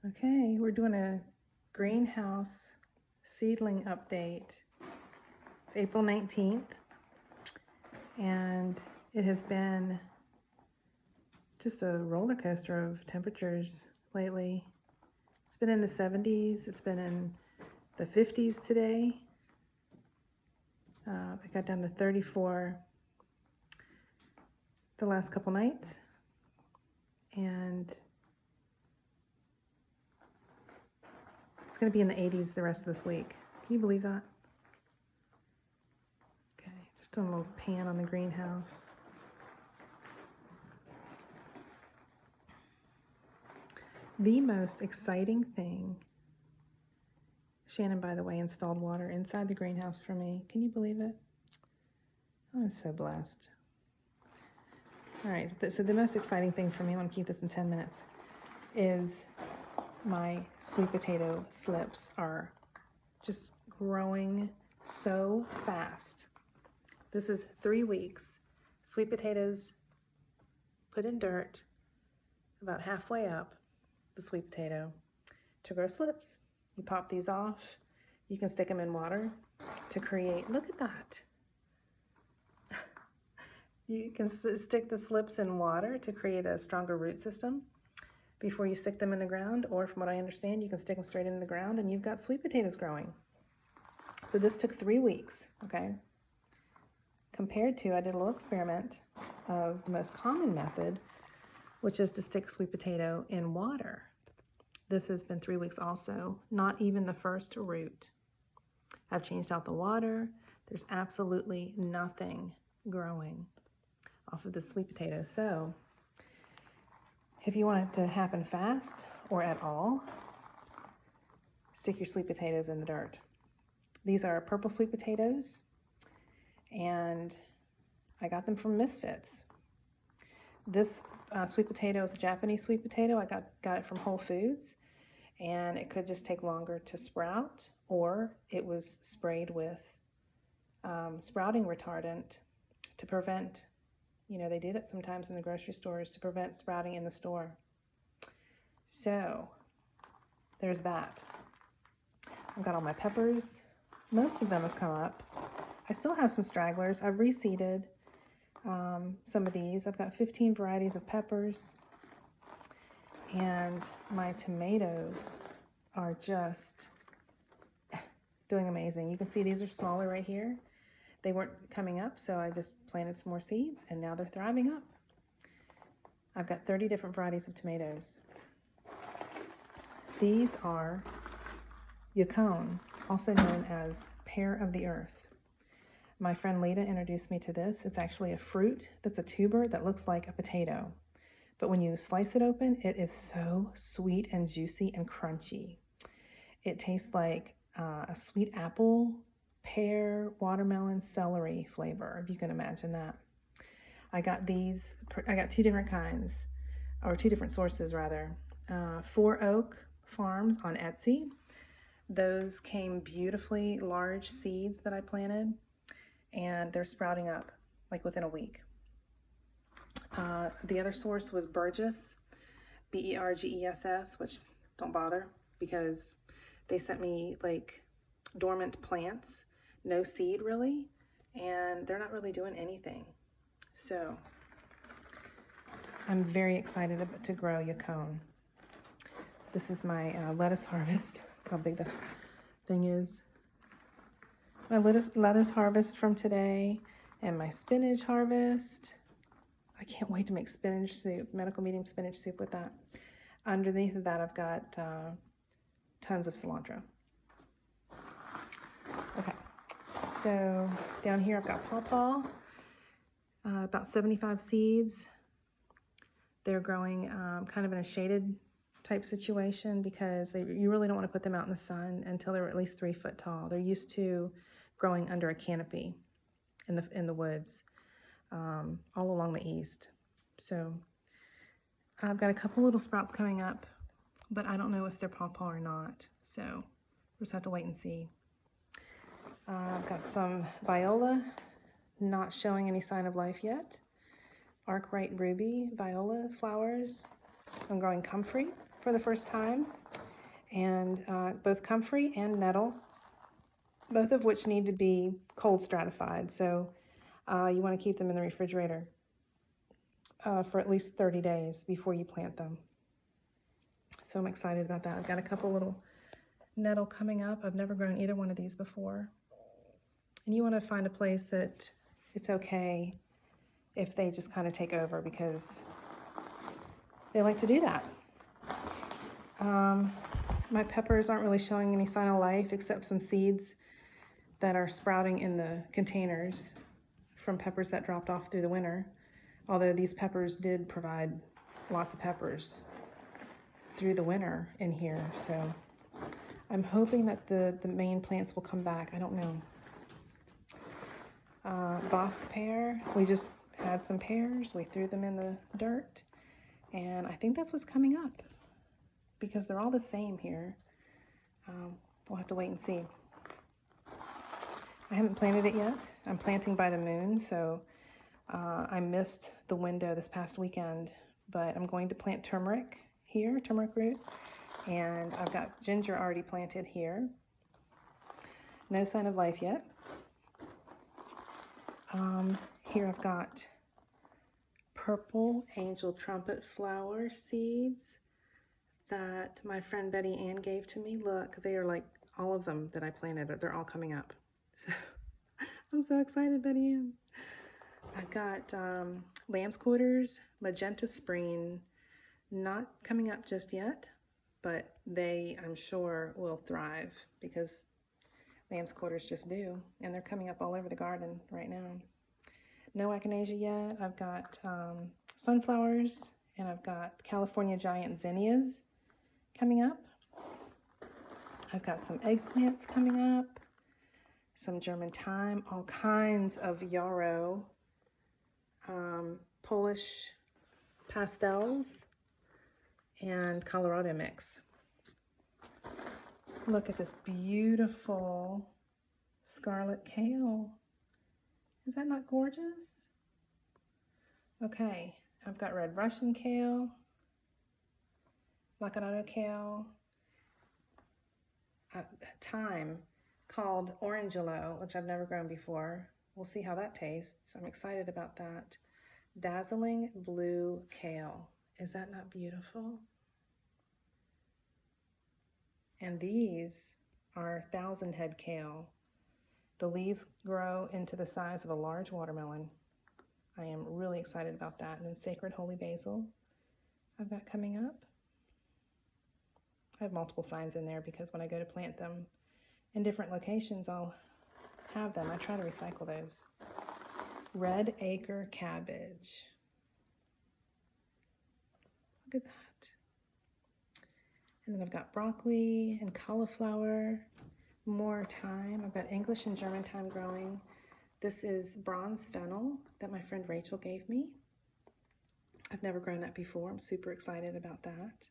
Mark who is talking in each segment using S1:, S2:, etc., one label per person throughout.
S1: Okay, we're doing a greenhouse seedling update. It's April 19th, and it has been just a roller coaster of temperatures lately. It's been in the 70s, it's been in the 50s today. It got down to 34 the last couple nights, and it's going to be in the 80s the rest of this week. Can you believe that? Okay, just doing a little pan on the greenhouse. The most exciting thing, Shannon, by the way, installed water inside the greenhouse for me. Can you believe it? I'm so blessed. All right, so the most exciting thing for me, I want to keep this in 10 minutes, is my sweet potato slips are just growing so fast. This is 3 weeks. Sweet potatoes put in dirt about halfway up the sweet potato to grow slips. You pop these off. You can stick them in water to create, look at that. You can stick the slips in water to create a stronger root system before you stick them in the ground, or from what I understand, you can stick them straight in the ground and you've got sweet potatoes growing. So this took 3 weeks, okay? Compared to, I did a little experiment of the most common method, which is to stick sweet potato in water. This has been 3 weeks also, not even the first root. I've changed out the water. There's absolutely nothing growing off of the sweet potato. So if you want it to happen fast or at all, stick your sweet potatoes in the dirt. These are purple sweet potatoes, and I got them from Misfits. This sweet potato is a Japanese sweet potato. I got it from Whole Foods, and it could just take longer to sprout, or it was sprayed with sprouting retardant to prevent, they do that sometimes in the grocery stores to prevent sprouting in the store. So there's that. I've got all my peppers. Most of them have come up. I still have some stragglers. I've reseeded some of these. I've got 15 varieties of peppers, and my tomatoes are just doing amazing. You can see these are smaller right here. They weren't coming up, so I just planted some more seeds, and now they're thriving up. I've got 30 different varieties of tomatoes. These are Yacon, also known as pear of the earth. My friend Lita introduced me to this. It's actually a fruit that's a tuber that looks like a potato. But when you slice it open, it is so sweet and juicy and crunchy. It tastes like a sweet apple, pear, watermelon, celery flavor, if you can imagine that. I got 2 different kinds, or 2 different sources rather. 4 Oak Farms on Etsy. Those came beautifully large seeds that I planted, and they're sprouting up like within a week. The other source was Burgess, Bergess, which don't bother because they sent me like dormant plants, no seed really, and they're not really doing anything. So I'm very excited to grow Yacon. This is my lettuce harvest. Look how big this thing is. My lettuce harvest from today, and my spinach harvest. I can't wait to make spinach soup, medical medium spinach soup with that. Underneath of that, I've got tons of cilantro. Okay, so down here I've got pawpaw, about 75 seeds. They're growing kind of in a shaded type situation because you really don't want to put them out in the sun until they're at least 3 foot tall. They're used to growing under a canopy in the woods all along the east. So I've got a couple little sprouts coming up, but I don't know if they're pawpaw or not. So we'll just have to wait and see. I've got some viola, not showing any sign of life yet. Arkwright ruby viola flowers. I'm growing comfrey. for the first time, and both comfrey and nettle, both of which need to be cold stratified. So you want to keep them in the refrigerator for at least 30 days before you plant them. So I'm excited about that. I've got a couple little nettle coming up. I've never grown either one of these before. And you want to find a place that it's okay if they just kind of take over, because they like to do that. My peppers aren't really showing any sign of life except some seeds that are sprouting in the containers from peppers that dropped off through the winter. Although these peppers did provide lots of peppers through the winter in here. So I'm hoping that the main plants will come back. I don't know. Bosc pear, we just had some pears. We threw them in the dirt. And I think that's what's coming up, because they're all the same here. We'll have to wait and see. I haven't planted it yet. I'm planting by the moon, so I missed the window this past weekend, but I'm going to plant turmeric here, turmeric root, and I've got ginger already planted here. No sign of life yet. Here I've got purple angel trumpet flower seeds that my friend Betty Ann gave to me. Look, they are like all of them that I planted. They're all coming up. So I'm so excited, Betty Ann. I've got lamb's quarters, magenta spring, not coming up just yet, but they, I'm sure, will thrive because lamb's quarters just do, and they're coming up all over the garden right now. No echinacea yet. I've got sunflowers, and I've got California giant zinnias coming up. I've got some eggplants coming up, some German thyme, all kinds of yarrow, Polish pastels, and Colorado mix. Look at this beautiful scarlet kale. Is that not gorgeous? Okay, I've got red Russian kale, Colorado kale, thyme called Orangelo, which I've never grown before. We'll see how that tastes. I'm excited about that. Dazzling blue kale. Is that not beautiful? And these are 1,000-head kale. The leaves grow into the size of a large watermelon. I am really excited about that. And then sacred holy basil I've got coming up. I have multiple signs in there because when I go to plant them in different locations, I'll have them. I try to recycle those. Red acre cabbage. Look at that. And then I've got broccoli and cauliflower, more thyme. I've got English and German thyme growing. This is bronze fennel that my friend Rachel gave me. I've never grown that before. I'm super excited about that.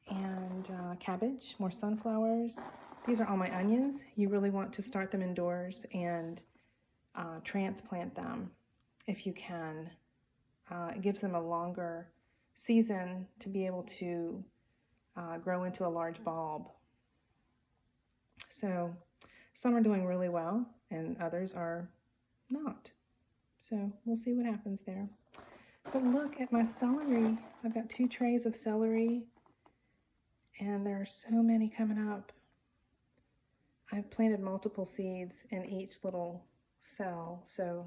S1: And cabbage, more sunflowers. These are all my onions. You really want to start them indoors and transplant them if you can. It gives them a longer season to be able to grow into a large bulb. So some are doing really well and others are not. So we'll see what happens there. But look at my celery. I've got 2 trays of celery and there are so many coming up. I've planted multiple seeds in each little cell, so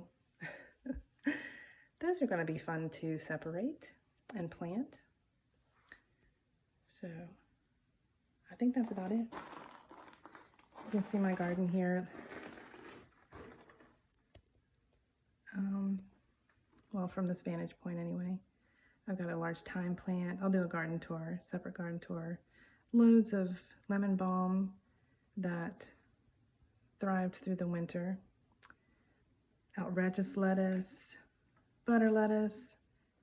S1: those are going to be fun to separate and plant. So I think that's about it. You can see my garden here. Well, from this vantage point anyway. I've got a large thyme plant. I'll do a garden tour, separate garden tour. Loads of lemon balm that thrived through the winter. Outrageous lettuce, butter lettuce,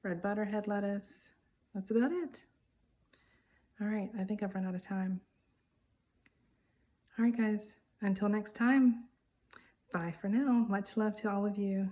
S1: red butterhead lettuce. That's about it. All right, I think I've run out of time. All right, guys, until next time, bye for now. Much love to all of you.